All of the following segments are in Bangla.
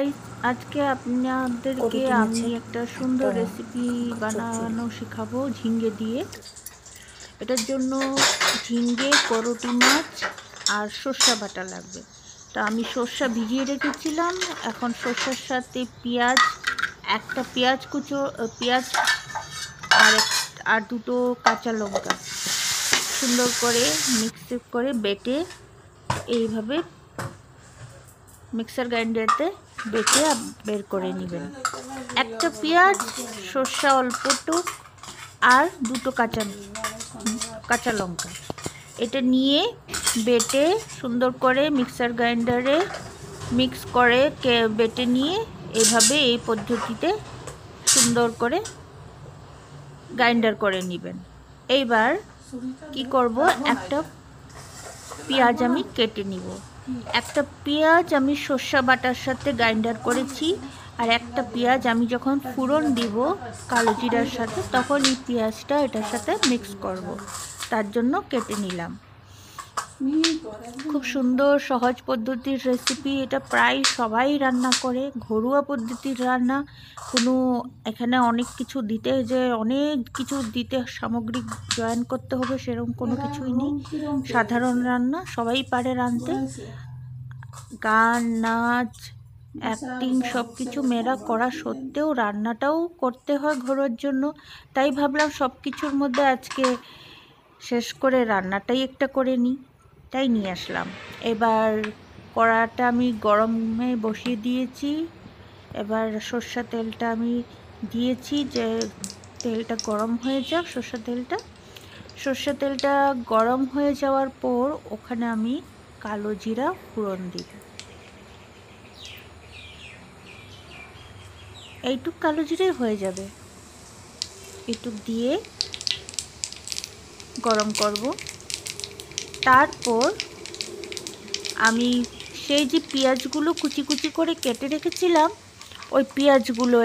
গাইস, আজকে আপনাদেরকে করে আমি নিয়েছে একটা সুন্দর একটা রেসিপি সবজি। বানানো শেখাবো ঝিঙ্গে দিয়ে। এটার জন্য ঝিঙ্গে, করটি মাছ আর সর্ষে বাটা লাগবে। তা আমি সর্ষে ভিজিয়ে রেখেছিলাম। এখন সর্ষের সাথে পেঁয়াজ, একটা পেঁয়াজ কুচো, পেঁয়াজ আর দুটো কাঁচা লঙ্কা সুন্দর করে মিক্স করে বেটে এইভাবে মিক্সার গ্রাইন্ডারতে বেটে বের করে নেবেন। একটা পেঁয়াজ, সর্ষে অল্পটুক আর দুটো কাঁচা লঙ্কা, এটা নিয়ে বেটে সুন্দর করে মিক্সার গ্রাইন্ডারে মিক্স করে বেটে নিয়ে এইভাবে এই পদ্ধতিতে সুন্দর করে গ্রাইন্ডার করে নেবেন। এইবার কি করব, একটা পেঁয়াজ আমি কেটে নিব। একটা পেঁয়াজ আমি সর্ষে বাটার সাথে গ্রাইন্ডার করেছি, আর একটা পেঁয়াজ আমি যখন ফোড়ন দিব কালো জিরার সাথে তখন এই পেঁয়াজটা এটার সাথে মিক্স করব, তার জন্য কেটে নিলাম। খুব সুন্দর সহজ পদ্ধতির রেসিপি এটা, প্রায় সবাই রান্না করে, ঘরোয়া পদ্ধতির রান্না। কোনো এখানে অনেক কিছু দিতে সামগ্রী জয়েন করতে হবে সেরকম কোনো কিছুই নেই। সাধারণ রান্না, সবাই পারে রাঁধতে। গান, নাচ, অ্যাক্টিং সব কিছু মেয়েরা করা সত্ত্বেও রান্নাটাও করতে হয় ঘরোয়ার জন্য। তাই ভাবলাম সব কিছুর মধ্যে আজকে শেষ করে রান্নাটাই একটা করে নিই, তাই নিয়ে আসলাম। এবার কড়াটা আমি গরমে বসিয়ে দিয়েছি। এবার সর্ষের তেলটা আমি দিয়েছি, যে তেলটা গরম হয়ে যাক। সর্ষের তেলটা গরম হয়ে যাওয়ার পর ওখানে আমি কালো জিরা ফোড়ন দিব। এইটুক কালো জিরাই হয়ে যাবে, এইটুক দিয়ে গরম করব। তারপর আমি সেই যে পেঁয়াজগুলো কুচি কুচি করে কেটে রেখেছিলাম ওই পেঁয়াজগুলো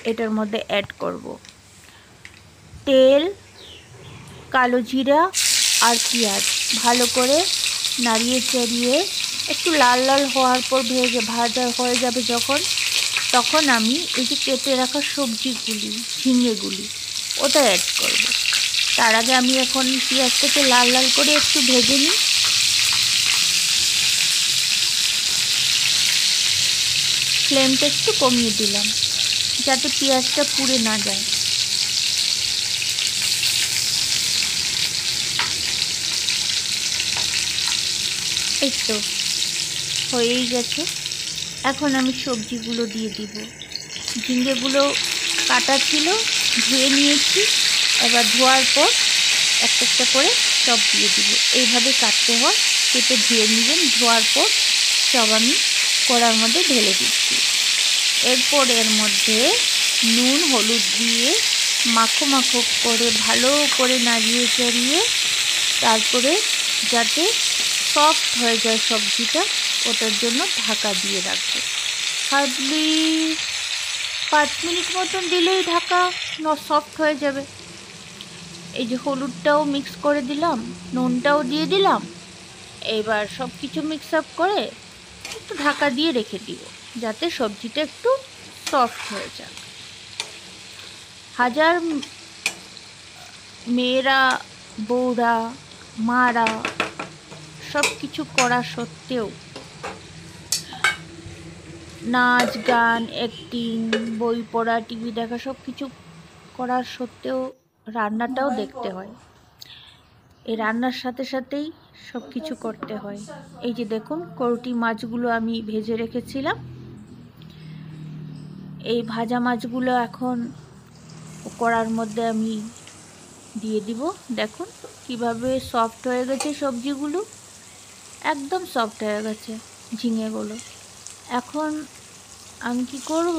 এটার মধ্যে অ্যাড করব। তেল, কালো জিরা আর পেঁয়াজ ভালো করে নাড়িয়ে চাড়িয়ে একটু লাল লাল হওয়ার পর ভাজা হয়ে যাবে যখন, তখন আমি এই যে কেটে রাখা সবজিগুলি, ঝিঙেগুলি ওটা অ্যাড করব। তার আগে আমি এখন পেঁয়াজটাকে লাল লাল করে একটু ভেজে নিই। ফ্লেমটা একটু কমিয়ে দিলাম যাতে পেঁয়াজটা পুড়ে না যায়। এই তো হয়েই গেছে। এখন আমি সবজিগুলো দিয়ে দিব। ঝিঙ্গেগুলো কাটা ছিল, ধুয়ে নিয়েছি। এবার ধোয়ার পর একটা একটা করে সব দিয়ে দিব। এইভাবে কাটতে হয়, কেটে ধুয়ে নেবেন। ধোয়ার পর সব আমি কড়ার মধ্যে ঢেলে দিচ্ছি। এরপর এর মধ্যে নুন হলুদ দিয়ে মাখো মাখো করে ভালো করে নাড়িয়ে চাড়িয়ে তারপরে যাতে সফট হয়ে যায় সবজিটা, ওটার জন্য ঢাকা দিয়ে রাখবো। হার্ডলি 5 মিনিট মতন দিলেই ঢাকা সফট হয়ে যাবে। এই যে হলুদটাও মিক্স করে দিলাম, নুনটাও দিয়ে দিলাম। এবার সব কিছু মিক্স আপ করে একটু ঢাকা দিয়ে রেখে দিব যাতে সবজিটা একটু সফট হয়ে যায়। হাজার মেয়েরা, বউরা, মারা সব কিছু করা সত্ত্বেও, নাচ গান, অ্যাক্টিং, বই পড়া, টিভি দেখা সব কিছু করার সত্ত্বেও রান্নাটাও দেখতে হয়। এই রান্নার সাথে সাথেই সব কিছু করতে হয়। এই যে দেখুন, করটি মাছগুলো আমি ভেজে রেখেছিলাম। এই ভাজা মাছগুলো এখন কড়ার মধ্যে আমি দিয়ে দিব। দেখুন কিভাবে সফট হয়ে গেছে সবজিগুলো, একদম সফট হয়ে গেছে ঝিঙেগুলো। এখন আমি কি করব,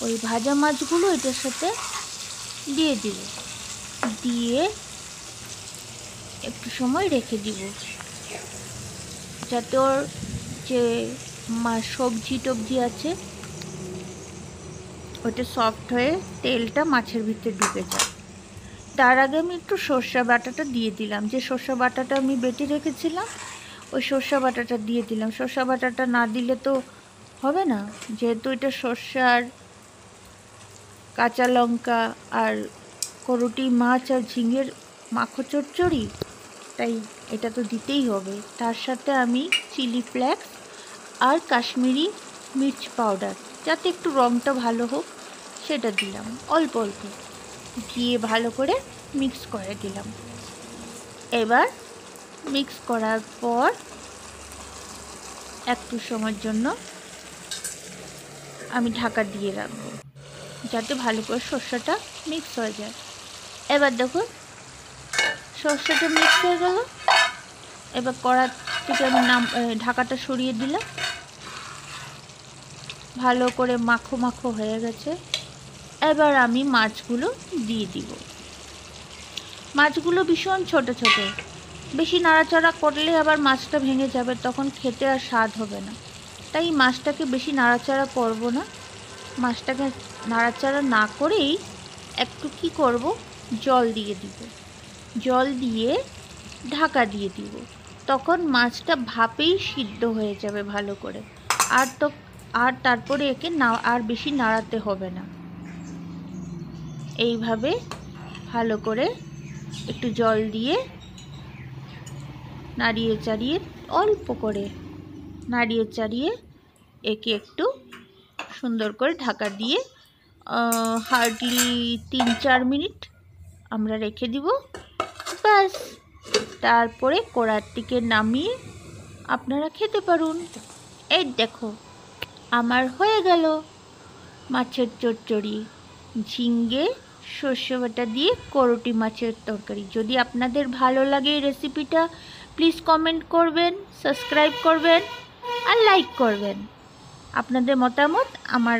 ওই ভাজা মাছগুলো এটার সাথে দিয়ে দিব, দিয়ে একটু সময় রেখে দিব যাতে ওর যে সবজি টবজি আছে ওটা সফট হয়ে তেলটা মাছের ভিতরে ঢুকে যায়। তার আগে আমি একটু সর্ষে বাটাটা দিয়ে দিলাম, যে সর্ষে বাটাটা আমি বেটে রেখেছিলাম ওই সর্ষে বাটাটা দিয়ে দিলাম। সর্ষে বাটাটা না দিলে তো হবে না, যেহেতু এটা সর্ষে আর কাঁচা লঙ্কা আর করটি মাছ আর ঝিঙের মাখো চচ্চড়ি, তাই এটা তো দিতেই হবে। তার সাথে আমি চিলি ফ্লেক্স আর কাশ্মীরি মির্চ পাউডার, যাতে একটু রঙটা ভালো হোক সেটা দিলাম অল্প অল্প, দিয়ে ভালো করে মিক্স করে দিলাম। এবার মিক্স করার পর একটু সময়ের জন্য আমি ঢাকা দিয়ে রাখবো, যাতে ভালো করে সর্ষেটা মিক্স হয়ে যায়। এবার দেখুন সর্ষেটা মিক্স হয়ে গেল। এবার কড়া থেকে আমি ঢাকাটা সরিয়ে দিলাম। ভালো করে মাখো মাখো হয়ে গেছে। এবার আমি মাছগুলো দিয়ে দিব। মাছগুলো ভীষণ ছোট ছোট, বেশি নাড়াচাড়া করলে আবার মাছটা ভেঙে যাবে, তখন খেতে আর স্বাদ হবে না। তাই মাছটাকে বেশি নাড়াচাড়া করব না। মাছটাকে নাড়াচাড়া না করেই একটু কি করব, জল দিয়ে দিব। জল দিয়ে ঢাকা দিয়ে দিব, তখন মাছটা ভাপেই সিদ্ধ হয়ে যাবে ভালো করে। আর তারপরে একে আর বেশি নাড়াতে হবে না। এইভাবে ভালো করে একটু জল দিয়ে নাড়িয়ে চাড়িয়ে, অল্প করে নাড়িয়ে চাড়িয়ে একে একটু সুন্দর করে ঢাকা দিয়ে হার্ডলি 3-4 মিনিট আমরা রেখে দিব। ব্যাস, তারপরে কড়ার থেকে নামিয়ে আপনারা খেতে পারুন। এই দেখো আমার হয়ে গেল মাছের চচ্চড়ি, ঝিঙ্গে সর্ষে বাটা দিয়ে করটি মাছের তরকারি। যদি আপনাদের ভালো লাগে এই রেসিপিটা, প্লিজ কমেন্ট করবেন, সাবস্ক্রাইব করবেন আর লাইক করবেন। আপনাদের মতামত আমার